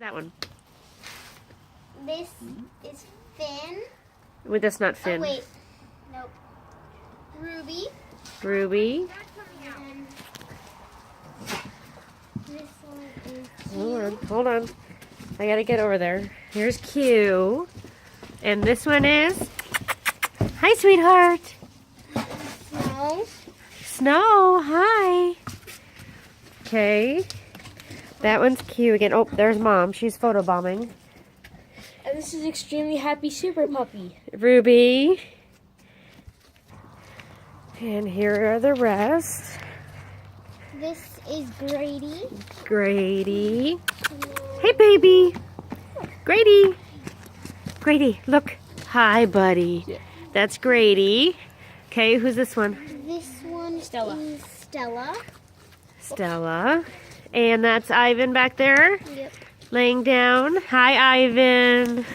That one. This is Finn. Wait, that's not Finn. Oh, wait. Nope. Ruby. Ruby. And this one is Hold on. I gotta get over there. Here's Q. And this one is... Hi, sweetheart. Snow. Snow, hi. Okay. That one's Q again. Oh, there's Mom. She's photobombing. And this is Extremely Happy Super Puppy. Ruby. And here are the rest. This is Grady. Grady. Hey, baby. Grady. Grady, look. Hi, buddy. That's Grady. Okay, who's this one? This one Stella. is Stella. Stella. And that's Ivan back there, Yep. laying down. Hi, Ivan.